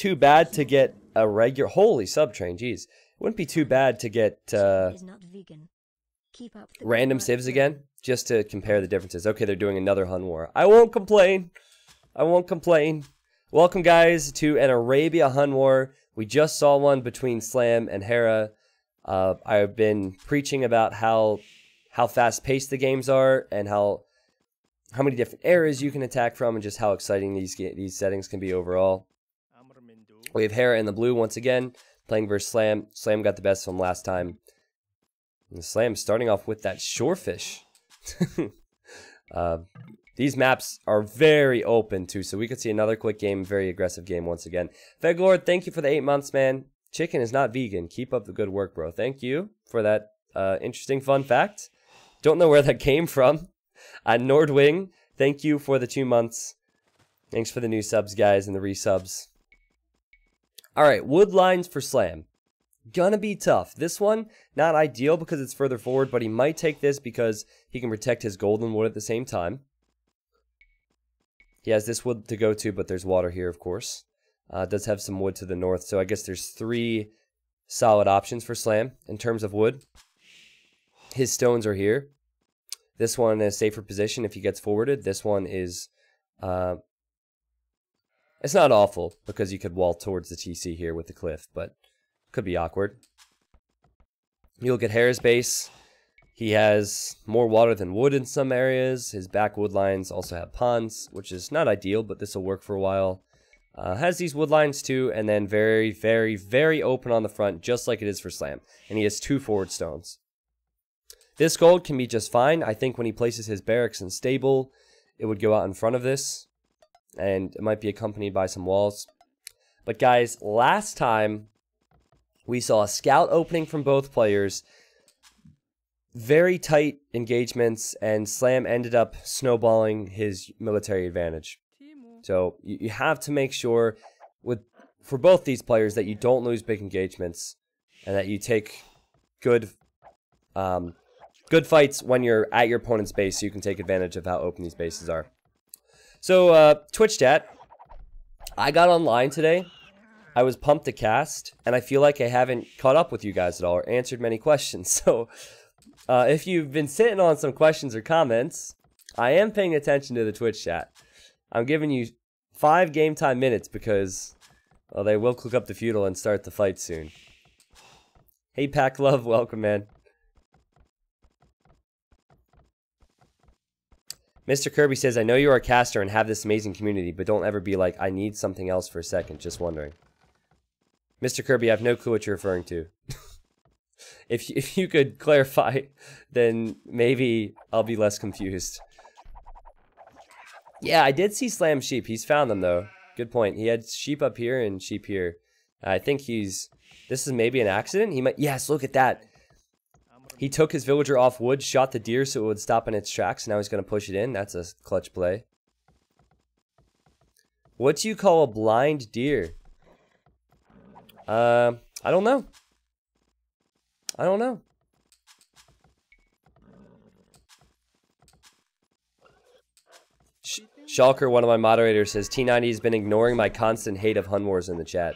too bad to get a regular... Holy subtrain, jeez. It wouldn't be too bad to get random civs again, just to compare the differences. Okay, they're doing another Hun War. I won't complain. I won't complain. Welcome, guys, to an Arabia Hun War. We just saw one between Slam and Hera. I've been preaching about how fast-paced the games are and how many different eras you can attack from and just how exciting these settings can be overall. We have Hera in the blue once again, playing versus Slam. Slam got the best from last time. And Slam starting off with that shorefish. These maps are very open too, so we could see another quick game, very aggressive game once again. Veglord, thank you for the 8 months, man. Chicken is not vegan. Keep up the good work, bro. Thank you for that interesting fun fact. Don't know where that came from. Nordwing, thank you for the 2 months. Thanks for the new subs, guys, and the resubs. Alright, wood lines for Slam. Gonna be tough. This one, not ideal because it's further forward, but he might take this because he can protect his golden wood at the same time. He has this wood to go to, but there's water here, of course. Does have some wood to the north, so I guess there's 3 solid options for Slam in terms of wood. His stones are here. This one in a safer position if he gets forwarded. This one is... it's not awful, because you could wall towards the TC here with the cliff, but could be awkward. You look at Hera's base. He has more water than wood in some areas. His back wood lines also have ponds, which is not ideal, but this will work for a while. Has these wood lines too, and then very, very, very open on the front, just like it is for Slam. And he has 2 forward stones. This gold can be just fine. I think when he places his barracks and stable, it would go out in front of this. And it might be accompanied by some walls. But guys, last time we saw a scout opening from both players. Very tight engagements, and Slam ended up snowballing his military advantage. So you have to make sure for both these players that you don't lose big engagements and that you take good fights when you're at your opponent's base so you can take advantage of how open these bases are. So Twitch chat, I got online today. I was pumped to cast, and I feel like I haven't caught up with you guys at all or answered many questions. So if you've been sitting on some questions or comments, I am paying attention to the Twitch chat. I'm giving you 5 game time minutes because, well, they will click up the feudal and start the fight soon. Hey, Pack Love, welcome, man. Mr. Kirby says, I know you are a caster and have this amazing community, but don't ever be like, I need something else for a second. Just wondering. Mr. Kirby, I have no clue what you're referring to. If you could clarify, then maybe I'll be less confused. Yeah, I did see Slam sheep. He's found them, though. Good point. He had sheep up here and sheep here. I think this is maybe an accident. He might... Yes, look at that. He took his villager off wood, shot the deer so it would stop in its tracks. Now he's going to push it in. That's a clutch play. What do you call a blind deer? I don't know. I don't know. Shulker, one of my moderators, says T90 has been ignoring my constant hate of Hun Wars in the chat.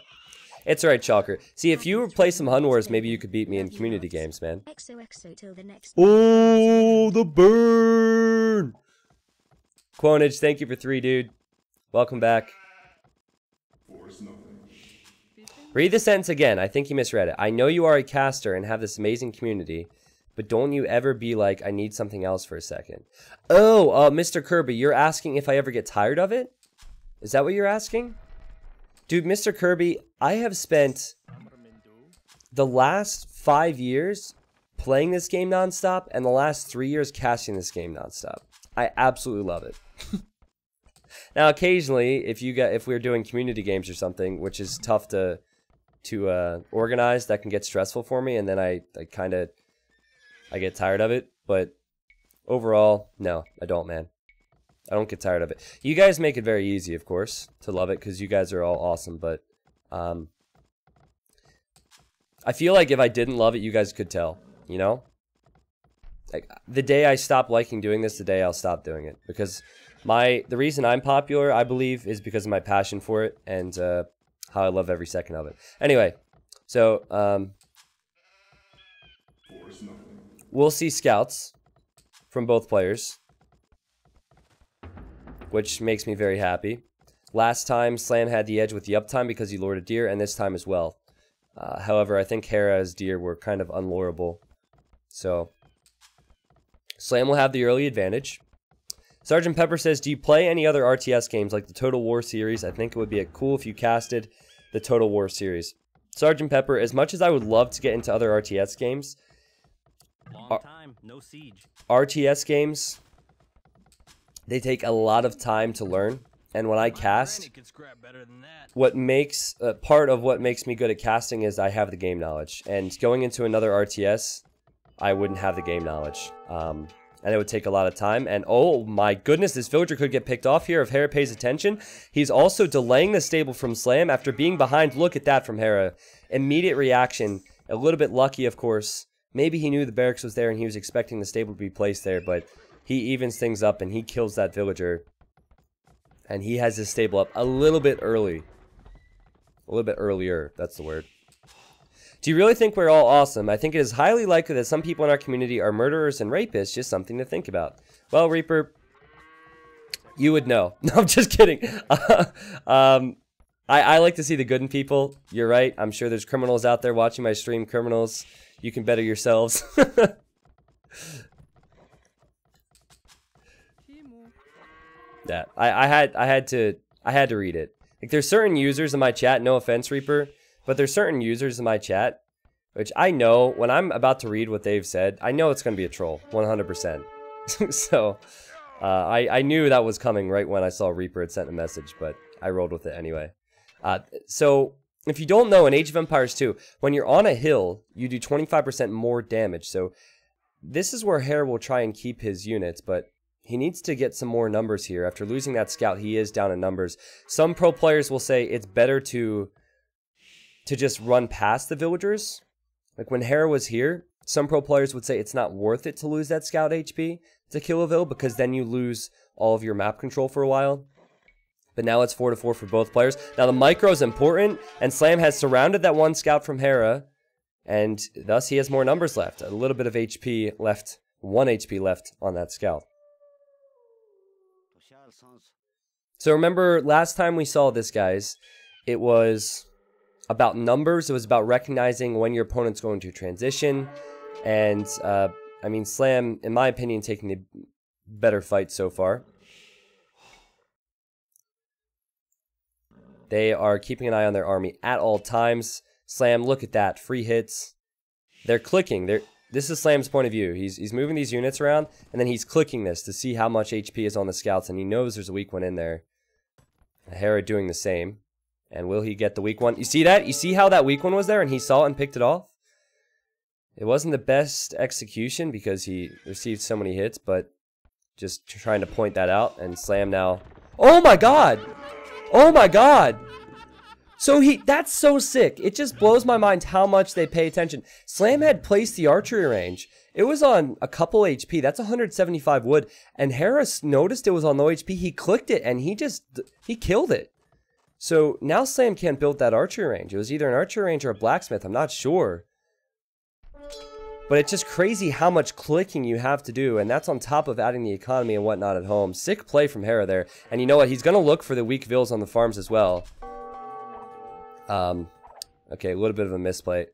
It's alright, Shulker. See, if you play some Hun Wars, maybe you could beat me in community games, man. Oh, the burn! Quonage, thank you for 3, dude. Welcome back. Read the sentence again. I think you misread it. I know you are a caster and have this amazing community, but don't you ever be like, I need something else for a second. Oh, Mr. Kirby, you're asking if I ever get tired of it? Is that what you're asking? Dude, Mr. Kirby, I have spent the last 5 years playing this game nonstop and the last 3 years casting this game nonstop. I absolutely love it. Now, occasionally, if we're doing community games or something, which is tough to organize, that can get stressful for me, and then I get tired of it. But overall, no, I don't, man. I don't get tired of it. You guys make it very easy, of course, to love it, because you guys are all awesome, but I feel like if I didn't love it, you guys could tell, you know? Like, the day I stop liking doing this, the day I'll stop doing it, because the reason I'm popular, I believe, is because of my passion for it, and how I love every second of it. Anyway, so we'll see scouts from both players, which makes me very happy. Last time, Slam had the edge with the uptime because he lured a deer, and this time as well. However, I think Hera's deer were kind of unlureable. So, Slam will have the early advantage. Sergeant Pepper says, do you play any other RTS games like the Total War series? I think it would be cool if you casted the Total War series. Sergeant Pepper, as much as I would love to get into other RTS games, long time, no siege. RTS games, they take a lot of time to learn. And when I cast, what makes part of what makes me good at casting is I have the game knowledge. And going into another RTS, I wouldn't have the game knowledge. And it would take a lot of time. And oh my goodness, this villager could get picked off here if Hera pays attention. He's also delaying the stable from Slam after being behind. Look at that from Hera. Immediate reaction. A little bit lucky, of course. Maybe he knew the barracks was there and he was expecting the stable to be placed there. But he evens things up and he kills that villager. And he has his stable up a little bit early. A little bit earlier, that's the word. Do you really think we're all awesome? I think it is highly likely that some people in our community are murderers and rapists. Just something to think about. Well, Reaper, you would know. No, I'm just kidding. I like to see the good in people. You're right. I'm sure there's criminals out there watching my stream. Criminals, you can better yourselves. Yeah, I had to read it. Like, there's certain users in my chat, no offense, Reaper, but there's certain users in my chat, which I know, when I'm about to read what they've said, I know it's going to be a troll, 100%. So, I knew that was coming right when I saw Reaper had sent a message, but I rolled with it anyway. So, if you don't know, in Age of Empires 2, when you're on a hill, you do 25% more damage. So, this is where Hera will try and keep his units, but he needs to get some more numbers here. After losing that scout, he is down in numbers. Some pro players will say it's better to just run past the villagers. Like when Hera was here, some pro players would say it's not worth it to lose that scout HP to kill a vill because then you lose all of your map control for a while. But now it's 4-4 for both players. Now the micro is important, and Slam has surrounded that one scout from Hera, and thus he has more numbers left. A little bit of HP left, 1 HP left on that scout. So remember, last time we saw this, guys, it was about numbers. It was about recognizing when your opponent's going to transition. And, I mean, Slam, in my opinion, taking the better fight so far. They are keeping an eye on their army at all times. Slam, look at that. Free hits. They're clicking. This is Slam's point of view. He's moving these units around, and then he's clicking this to see how much HP is on the scouts, and he knows there's a weak one in there. Hera doing the same. And will he get the weak one? You see that? You see how that weak one was there, and he saw it and picked it off? It wasn't the best execution because he received so many hits, but just trying to point that out, and Slam now... Oh my god! Oh my god! So that's so sick. It just blows my mind how much they pay attention. Slam had placed the archery range. It was on a couple HP. That's 175 wood. And Harris noticed it was on low HP. He clicked it and he killed it. So now Slam can't build that archery range. It was either an archery range or a blacksmith. I'm not sure. But it's just crazy how much clicking you have to do. And that's on top of adding the economy and whatnot at home. Sick play from Hera there. And you know what? He's going to look for the weak vills on the farms as well. Okay, a little bit of a misplay.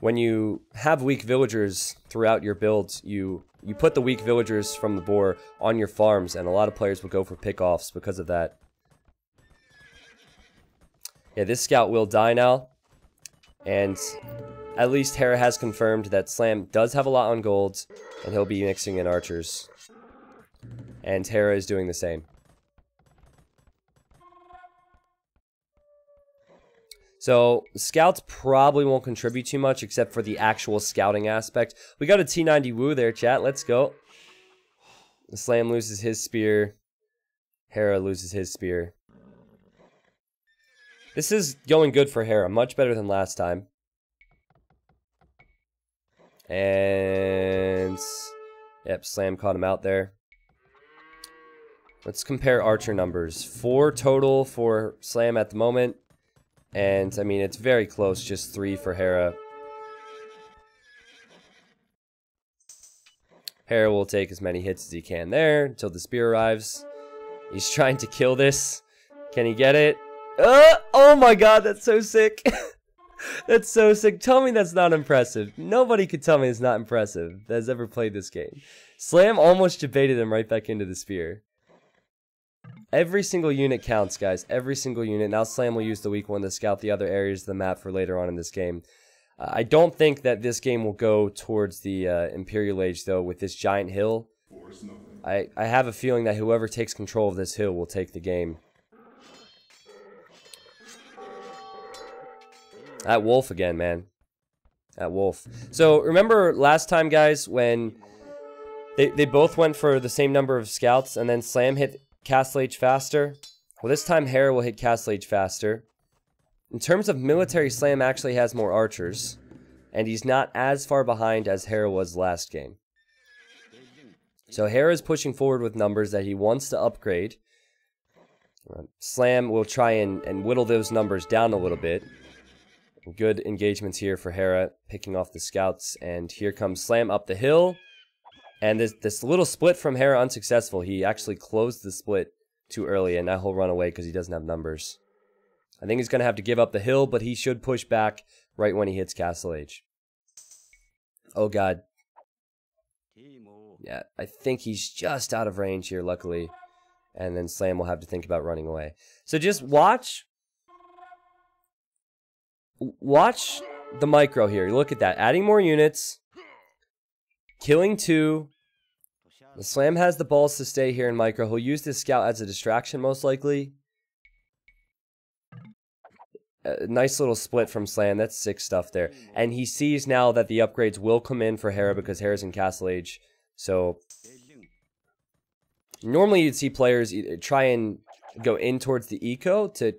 When you have weak villagers throughout your builds, you put the weak villagers from the boar on your farms, and a lot of players will go for pickoffs because of that. Yeah, this scout will die now, and at least Hera has confirmed that Slam does have a lot on golds, and he'll be mixing in archers. And Hera is doing the same. So, scouts probably won't contribute too much except for the actual scouting aspect. We got a T90 Woo there, chat. Let's go. Slam loses his spear. Hera loses his spear. This is going good for Hera. Much better than last time. And... Yep, Slam caught him out there. Let's compare archer numbers. 4 total for Slam at the moment. And, I mean, it's very close. Just 3 for Hera. Hera will take as many hits as he can there until the spear arrives. He's trying to kill this. Can he get it? Oh my god, that's so sick. That's so sick. Tell me that's not impressive. Nobody could tell me it's not impressive that has ever played this game. Slam almost debated him right back into the spear. Every single unit counts, guys. Every single unit. Now Slam will use the weak one to scout the other areas of the map for later on in this game. I don't think that this game will go towards the Imperial Age, though, with this giant hill. I have a feeling that whoever takes control of this hill will take the game. That wolf again, man. That wolf. So, remember last time, guys, when they both went for the same number of scouts, and then Slam hit Castle Age faster? Well, this time Hera will hit Castle Age faster. In terms of military, Slam actually has more archers, and he's not as far behind as Hera was last game. So Hera's pushing forward with numbers that he wants to upgrade. Slam will try and whittle those numbers down a little bit. Good engagements here for Hera, picking off the scouts, and here comes Slam up the hill. And this little split from Hera unsuccessful. He actually closed the split too early, and now he'll run away because he doesn't have numbers. I think he's going to have to give up the hill, but he should push back right when he hits Castle Age. Oh god. Yeah, I think he's just out of range here, luckily. And then Slam will have to think about running away. So just watch. Watch the micro here. Look at that. Adding more units. Killing 2. The Slam has the balls to stay here in micro. He'll use this scout as a distraction, most likely. A nice little split from Slam. That's sick stuff there. And he sees now that the upgrades will come in for Hera because Hera's in Castle Age. So, normally you'd see players try and go in towards the eco to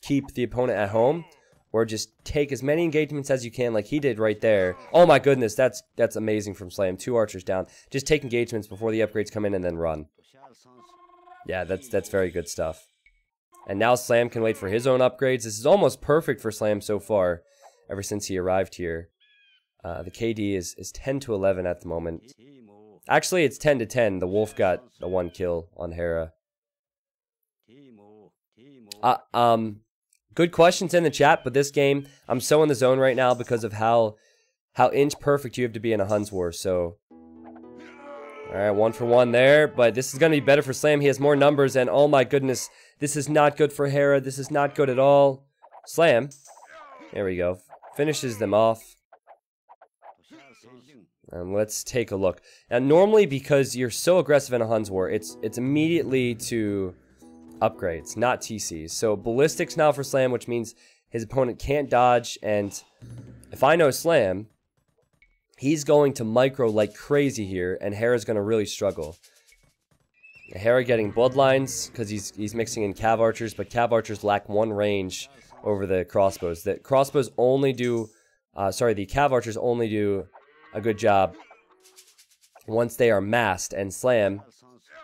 keep the opponent at home. Or just take as many engagements as you can like he did right there. Oh my goodness, that's amazing from Slam. 2 archers down. Just take engagements before the upgrades come in and then run. Yeah, that's very good stuff. And now Slam can wait for his own upgrades. This is almost perfect for Slam so far, ever since he arrived here. The KD is 10 to 11 at the moment. Actually, it's 10 to 10. The wolf got a 1 kill on Hera. Good questions in the chat, but this game, I'm so in the zone right now because of how inch perfect you have to be in a Hun Wars. So, alright, 1 for 1 there, but this is going to be better for Slam. He has more numbers, and oh my goodness, this is not good for Hera. This is not good at all. Slam, there we go, finishes them off. And let's take a look. Now, normally, because you're so aggressive in a Hun Wars, it's immediately to upgrades, not TCs. So ballistics now for Slam, which means his opponent can't dodge, and if I know Slam, he's going to micro like crazy here, and Hera's going to really struggle. Hera getting bloodlines because he's mixing in cav archers, but cav archers lack 1 range over the crossbows. The crossbows only do, the cav archers only do a good job once they are massed, and Slam,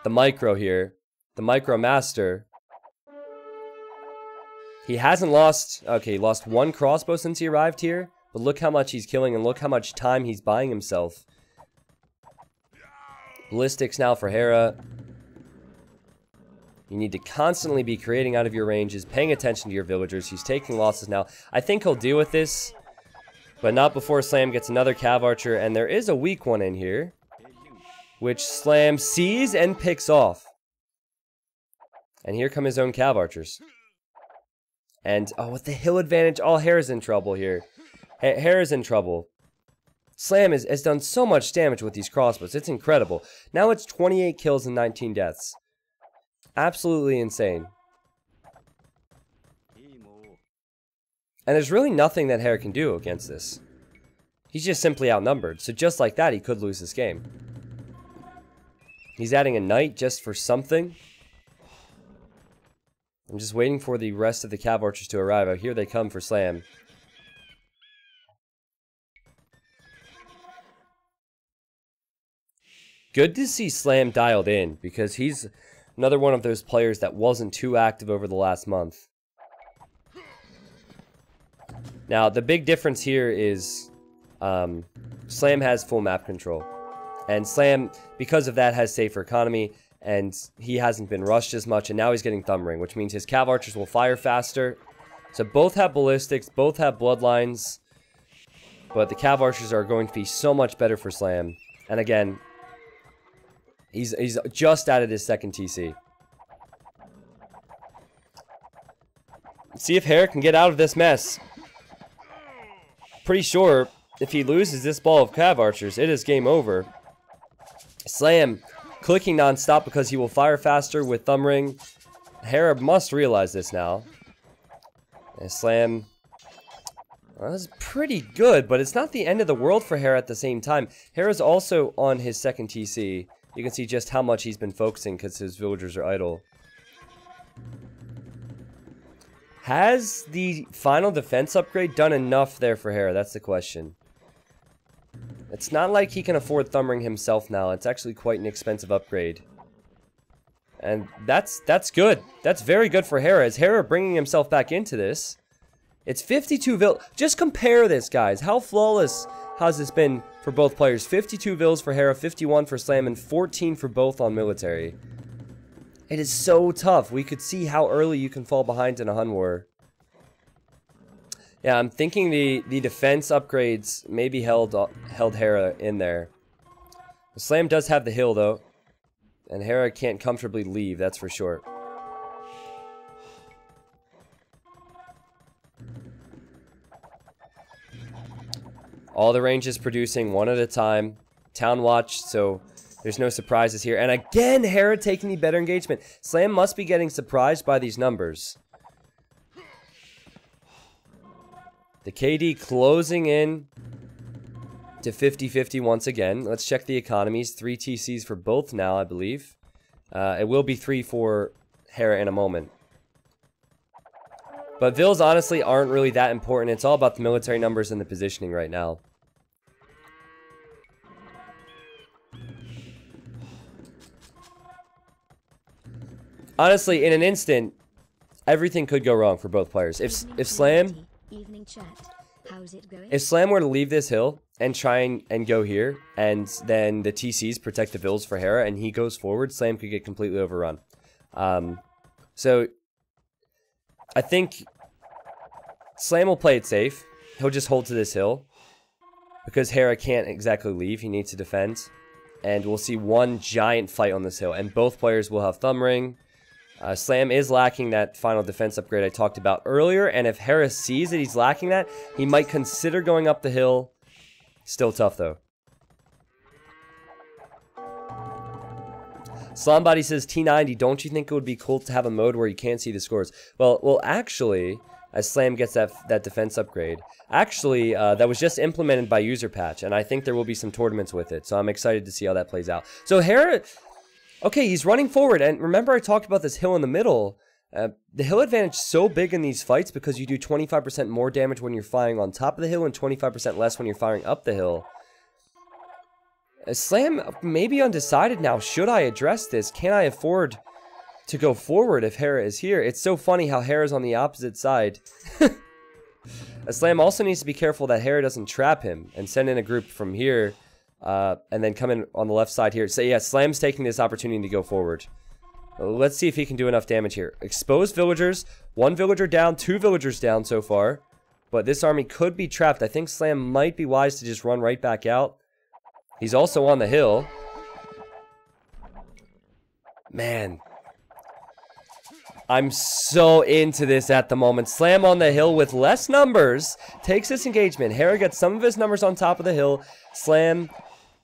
the micro here, the micro master, he hasn't lost, okay, he lost 1 crossbow since he arrived here, but look how much he's killing and look how much time he's buying himself. Ballistics now for Hera. You need to constantly be creating out of your ranges, paying attention to your villagers. He's taking losses now. I think he'll deal with this, but not before Slam gets another cav archer, and there is a weak one in here, which Slam sees and picks off. And here come his own cav archers. And, oh, with the hill advantage, oh, Hera's in trouble here. Hera's in trouble. Slam has done so much damage with these crossbows. It's incredible. Now it's 28 kills and 19 deaths. Absolutely insane. And there's really nothing that Hera can do against this. He's just simply outnumbered. So just like that, he could lose this game. He's adding a knight just for something. I'm just waiting for the rest of the cav archers to arrive. Oh, here they come for Slam. Good to see Slam dialed in, because he's Another one of those players that wasn't too active over the last month. Now, the big difference here is Slam has full map control. And Slam, because of that, has safer economy. And he hasn't been rushed as much. And now he's getting Thumb Ring, which means his Cav Archers will fire faster. So both have ballistics, both have bloodlines. But the Cav Archers are going to be so much better for Slam. And again, he's just added his second TC. See if Hera can get out of this mess. Pretty sure if he loses this ball of Cav Archers, it is game over. Slam clicking non-stop because he will fire faster with Thumb Ring. Hera must realize this now. And Slam, well, that's pretty good, but it's not the end of the world for Hera at the same time. Hera's also on his second TC. You can see just how much he's been focusing because his villagers are idle. Has the final defense upgrade done enough there for Hera? That's the question. It's not like he can afford Thumb Ring himself now. It's actually quite an expensive upgrade. And that's good. That's very good for Hera. Is Hera bringing himself back into this? It's 52 vil. Just compare this, guys. How flawless has this been for both players? 52 vils for Hera, 51 for Slam, and 14 for both on military. It is so tough. We could see how early you can fall behind in a Hun War. Yeah, I'm thinking the defense upgrades maybe held Hera in there. Slam does have the hill, though. And Hera can't comfortably leave, that's for sure. All the ranges producing one at a time. Town watch, so there's no surprises here. And again, Hera taking the better engagement. Slam must be getting surprised by these numbers. The KD closing in to 50-50 once again. Let's check the economies. 3 TCs for both now, I believe. It will be 3 for Hera in a moment. But Vils honestly aren't really that important. It's all about the military numbers and the positioning right now. Honestly, in an instant, everything could go wrong for both players. If Slam were to leave this hill and try and go here, and then the TCs protect the Vils for Hera, and he goes forward, Slam could get completely overrun. So I think Slam will play it safe. He'll just hold to this hill because Hera can't exactly leave. He needs to defend. And we'll see one giant fight on this hill. And both players will have Thumb Ring. Slam is lacking that final defense upgrade I talked about earlier. And if Hera sees that he's lacking that, he might consider going up the hill. Still tough, though. Slambody says, T90, don't you think it would be cool to have a mode where you can't see the scores? Well, actually, as Slam gets that defense upgrade, actually, that was just implemented by user patch, and I think there will be some tournaments with it, so I'm excited to see how that plays out. So Hera, okay, he's running forward, and remember I talked about this hill in the middle. The hill advantage is so big in these fights because you do 25% more damage when you're firing on top of the hill and 25% less when you're firing up the hill. Slam may be undecided now. Should I address this? Can I afford to go forward if Hera is here? It's so funny how Hera's on the opposite side. Slam also needs to be careful that Hera doesn't trap him and send in a group from here and then come in on the left side here. So yeah, Slam's taking this opportunity to go forward. Let's see if he can do enough damage here. Exposed villagers. 1 villager down, 2 villagers down so far. But this army could be trapped. I think Slam might be wise to just run right back out. He's also on the hill. Man. I'm so into this at the moment. Slam on the hill with less numbers. Takes this engagement. Hera gets some of his numbers on top of the hill. Slam,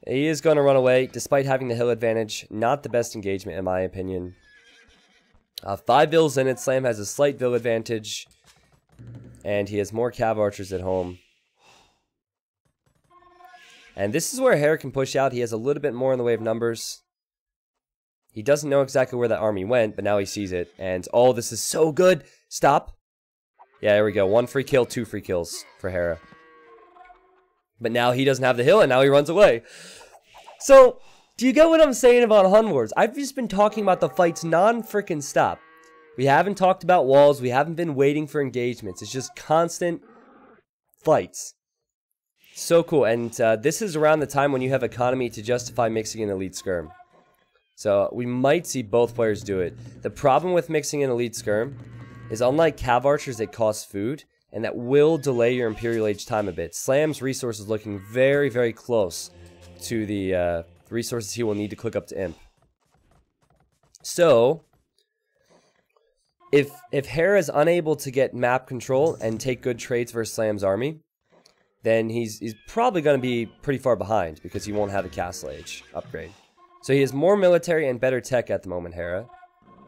he is going to run away despite having the hill advantage. Not the best engagement in my opinion. 5 vills in it. Slam has a slight vill advantage. And he has more Cav Archers at home. And this is where Hera can push out. He has a little bit more in the way of numbers. He doesn't know exactly where that army went, but now he sees it. And, oh, this is so good. Stop. Yeah, there we go. 1 free kill, 2 free kills for Hera. But now he doesn't have the hill, and now he runs away. So, Do you get what I'm saying about Hun Wars? I've just been talking about the fights non-frickin' stop. We haven't talked about walls. We haven't been waiting for engagements. It's just constant fights. So cool. And this is around the time when you have economy to justify mixing an elite skirm. So we might see both players do it. The problem with mixing an elite skirm is, unlike cav archers, it costs food, and that will delay your Imperial Age time a bit. Slam's resources looking very, very close to the resources he will need to click up to Imp. So if Hera is unable to get map control and take good trades versus Slam's army, then he's probably going to be pretty far behind because he won't have a Castle Age upgrade. So he has more military and better tech at the moment, Hera.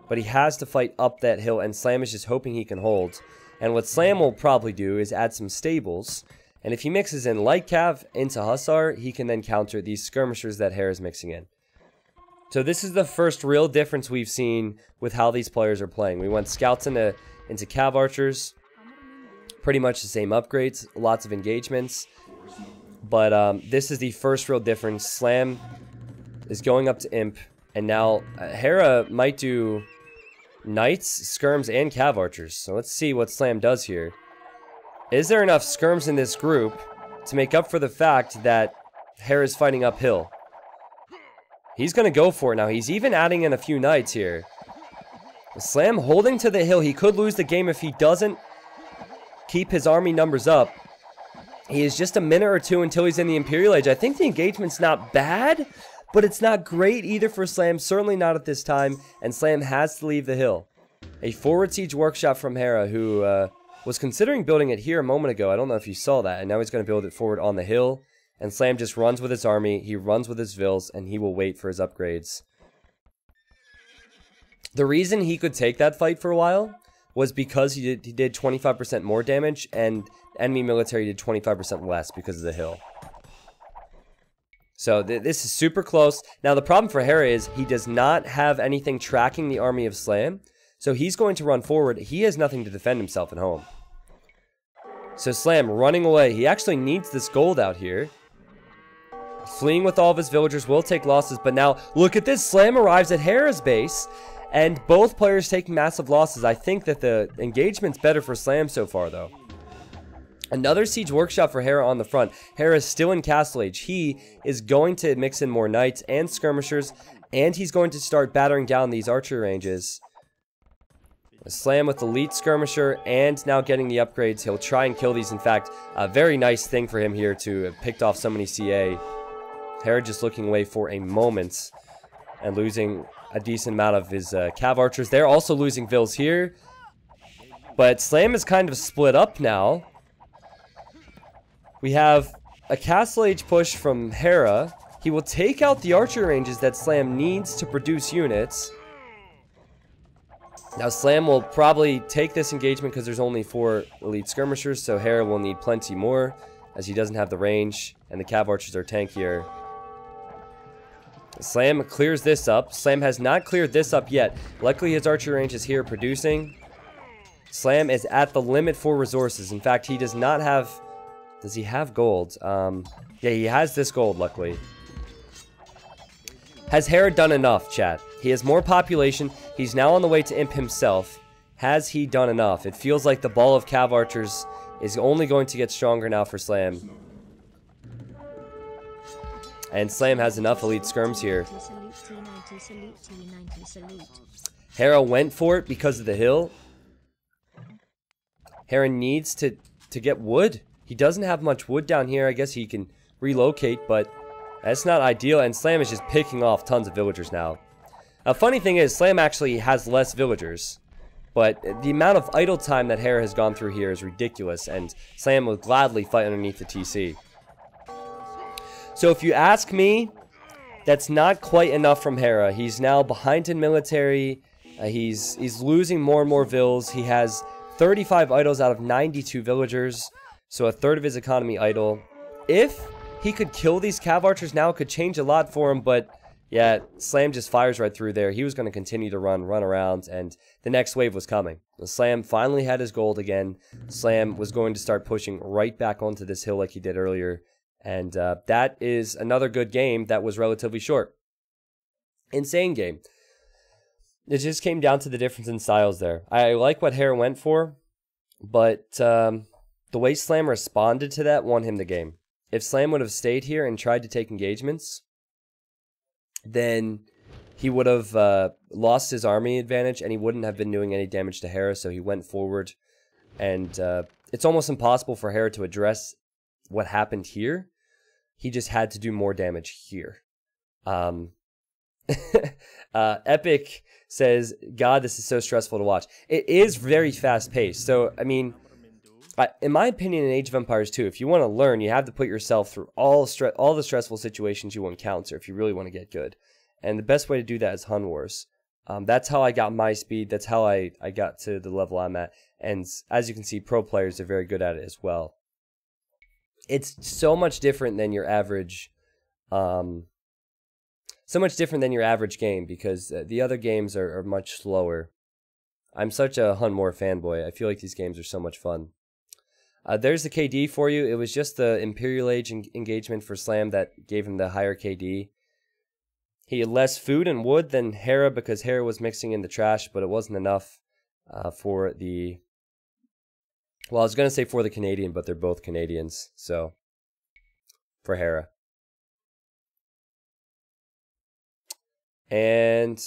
But he has to fight up that hill, and Slam is just hoping he can hold. And what Slam will probably do is add some stables. And if he mixes in light cav into Hussar, he can then counter these skirmishers that Hera is mixing in. So this is the first real difference we've seen with how these players are playing. We went scouts into cav archers. Pretty much the same upgrades, lots of engagements. But this is the first real difference. Slam is going up to Imp, and now Hera might do knights, skirms, and cav archers. So let's see what Slam does here. Is there enough skirms in this group to make up for the fact that Hera's fighting uphill? He's going to go for it now. He's even adding in a few knights here. Slam holding to the hill. He could lose the game if he doesn't keep his army numbers up. He is just a minute or two until he's in the Imperial Age. I think the engagement's not bad, but it's not great either for Slam. Certainly not at this time, and Slam has to leave the hill. A forward siege workshop from Hera, who was considering building it here a moment ago. I don't know if you saw that, and now he's going to build it forward on the hill. And Slam just runs with his army, he runs with his vills, and he will wait for his upgrades. The reason he could take that fight for a while was because he did 25% more damage, and enemy military did 25% less because of the hill. So this is super close. Now the problem for Hera is he does not have anything tracking the army of Slam, so he's going to run forward. He has nothing to defend himself at home. So Slam running away. He actually needs this gold out here. Fleeing with all of his villagers will take losses, but now look at this. Slam arrives at Hera's base, and both players take massive losses. I think that the engagement's better for Slam so far, though. Another siege workshop for Hera on the front. Hera is still in Castle Age. He is going to mix in more knights and skirmishers, and he's going to start battering down these archer ranges. Slam with elite skirmisher and now getting the upgrades. He'll try and kill these. In fact, a very nice thing for him here to have picked off so many CA. Hera just looking away for a moment and losing a decent amount of his cav archers. They're also losing vills here, but Slam is kind of split up now. We have a Castle Age push from Hera. He will take out the archer ranges that Slam needs to produce units. Now Slam will probably take this engagement because there's only 4 elite skirmishers, so Hera will need plenty more as he doesn't have the range and the cav archers are tankier. Slam clears this up. Slam has not cleared this up yet. Luckily his archer range is here producing. Slam is at the limit for resources. In fact, he does not have... Does he have gold? Yeah, he has this gold, luckily. Has Hera done enough, chat? He has more population. He's now on the way to Imp himself. Has he done enough? It feels like the ball of cav archers is only going to get stronger now for Slam. And Slam has enough elite skirms here. Hera went for it because of the hill. Hera needs to get wood. He doesn't have much wood down here. I guess he can relocate, but that's not ideal. And Slam is just picking off tons of villagers now. A funny thing is, Slam actually has less villagers. But the amount of idle time that Hera has gone through here is ridiculous. And Slam will gladly fight underneath the TC. So if you ask me, that's not quite enough from Hera. He's now behind in military. He's losing more and more vills. He has 35 idols out of 92 villagers. So a third of his economy idle. If he could kill these cav archers now, it could change a lot for him. But yeah, Slam just fires right through there. He was going to continue to run around, and the next wave was coming. Slam finally had his gold again. Slam was going to start pushing right back onto this hill like he did earlier. And that is another good game that was relatively short. Insane game. It just came down to the difference in styles there. I like what Hera went for, but the way Slam responded to that won him the game. If Slam would have stayed here and tried to take engagements, then he would have lost his army advantage and he wouldn't have been doing any damage to Hera, so he went forward. And it's almost impossible for Hera to address what happened here. He just had to do more damage here. Epic says, God, this is so stressful to watch. It is very fast-paced. So, I mean, in my opinion, in Age of Empires 2, if you want to learn, you have to put yourself through all the stressful situations you encounter if you really want to get good. And the best way to do that is Hun Wars. That's how I got my speed. That's how I got to the level I'm at. And as you can see, pro players are very good at it as well. It's so much different than your average... so much different than your average game, because the other games are much slower. I'm such a Hun War fanboy. I feel like these games are so much fun. There's the KD for you. It was just the Imperial Age engagement for Slam that gave him the higher KD. He had less food and wood than Hera because Hera was mixing in the trash, but it wasn't enough for the... Well, I was going to say for the Canadian, but they're both Canadians, so for Hera. And